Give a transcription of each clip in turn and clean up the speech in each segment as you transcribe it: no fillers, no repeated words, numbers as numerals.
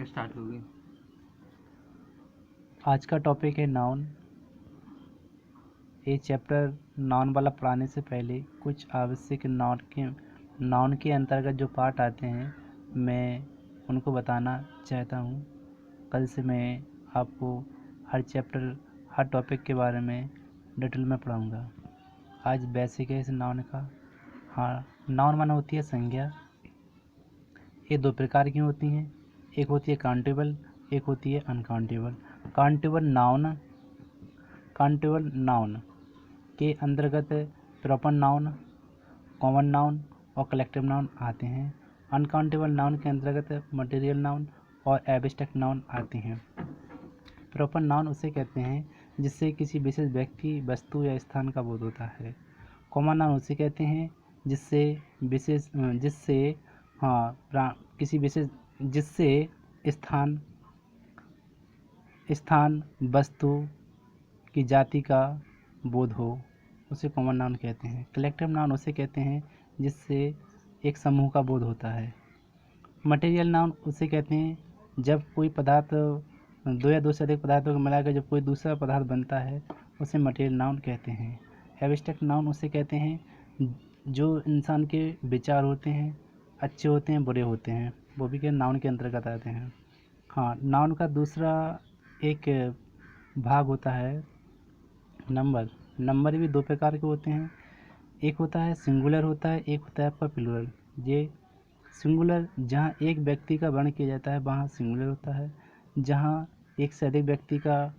Start होगी। आज का टॉपिक है नाउन। ये चैप्टर नाउन वाला पढ़ाने से पहले कुछ आवश्यक नाउन के अंतर्गत जो पार्ट आते हैं मैं उनको बताना चाहता हूँ। कल से मैं आपको हर चैप्टर हर टॉपिक के बारे में डिटेल में पढ़ाऊँगा। आज बेसिक है इस नाउन का। हाँ, नाउन माना होती है संज्ञा। ये दो प्रकार की होती हैं, एक होती है काउंटेबल, एक होती है अनकाउंटेबल। काउंटेबल नाउन के अंतर्गत प्रॉपर नाउन, कॉमन नाउन और कलेक्टिव नाउन आते हैं। अनकाउंटेबल नाउन के अंतर्गत मटेरियल नाउन और एब्स्ट्रैक्ट नाउन आते हैं। प्रॉपर नाउन उसे कहते हैं जिससे किसी विशेष व्यक्ति, वस्तु या स्थान का बोध होता है। कॉमन नाउन उसे कहते हैं जिससे स्थान वस्तु की जाति का बोध हो, उसे कॉमन नाउन कहते हैं। कलेक्टिव नाउन उसे कहते हैं जिससे एक समूह का बोध होता है। मटेरियल नाउन उसे कहते हैं जब कोई पदार्थ दो या दो से अधिक पदार्थों को मिलाकर जब कोई दूसरा पदार्थ बनता है, उसे मटेरियल नाउन कहते हैं। एब्स्ट्रैक्ट नाउन उसे कहते हैं जो इंसान के विचार होते हैं, अच्छे होते हैं, बुरे होते हैं, वो भी के नाउन के अंतर्गत आते हैं। हाँ, नाउन का दूसरा एक भाग होता है नंबर। नंबर भी दो प्रकार के होते हैं, एक होता है सिंगुलर होता है, एक होता है आपका प्लूरल। ये सिंगुलर जहाँ एक व्यक्ति का वर्णन किया जाता है वहाँ सिंगुलर होता है, जहाँ एक से अधिक व्यक्ति का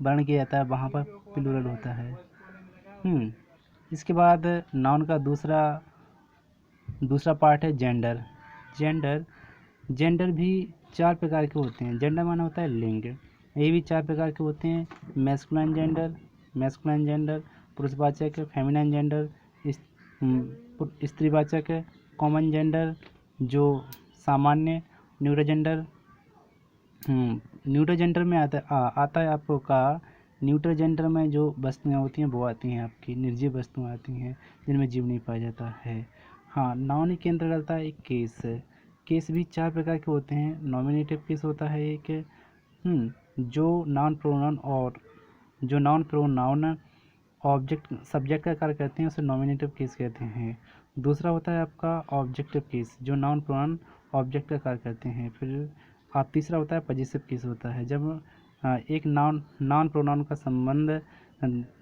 वर्णन किया जाता है वहाँ पर प्लूरल होता है। इसके बाद नाउन का दूसरा पार्ट है जेंडर। जेंडर भी चार प्रकार के होते हैं। जेंडर माना होता है लिंग। ये भी चार प्रकार के होते हैं, मैस्कुलाइन जेंडर, पुरुषवाचक, फेमिनाइन जेंडर, स्त्रीवाचक, कॉमन जेंडर जो सामान्य, न्यूट्रल जेंडर में आता है आपको का। न्यूट्रल जेंडर में जो वस्तुएं होती हैं वो आती हैं आपकी निर्जीव वस्तुएं आती हैं जिनमें जीव नहीं पाया जाता है। हाँ, नाउन के अंतर्गत आता है एक केस। केस भी चार प्रकार के होते हैं। नॉमिनेटिव केस होता है एक, जो नाउन प्रोनाउन ऑब्जेक्ट सब्जेक्ट का कार्य करते हैं उसे नॉमिनेटिव केस कहते हैं। दूसरा होता है आपका ऑब्जेक्टिव केस, जो नाउन प्रोनाउन ऑब्जेक्ट का कार्य करते हैं। फिर तीसरा होता है पजेसिव केस होता है, जब एक नाउन प्रोनाउन का संबंध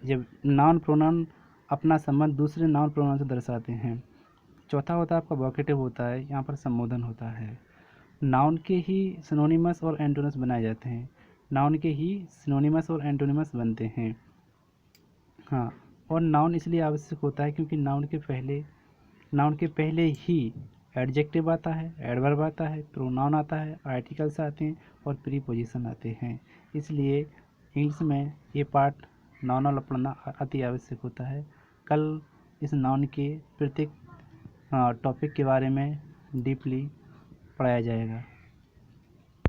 जब नाउन प्रोनाउन अपना संबंध दूसरे नाउन प्रोनाउन से दर्शाते हैं। चौथा होता है आपका वोकेटिव होता है, यहाँ पर संबोधन होता है। नाउन के ही सिनोनिमस और एंटोनिमस बनाए जाते हैं। नाउन के ही सिनोनिमस और एंटोनिमस बनते हैं। हाँ, और नाउन इसलिए आवश्यक होता है क्योंकि नाउन के पहले ही एडजेक्टिव आता है, एडवर्ब आता है, प्रोनाउन आता है, आर्टिकल्स आते हैं और प्रीपोजिशन आते हैं। इसलिए इंग्लिश में ये पार्ट नाउन वाला पढ़ना अति आवश्यक होता है। कल इस नाउन के प्रत्येक टॉपिक के बारे में डीपली पढ़ाया जाएगा।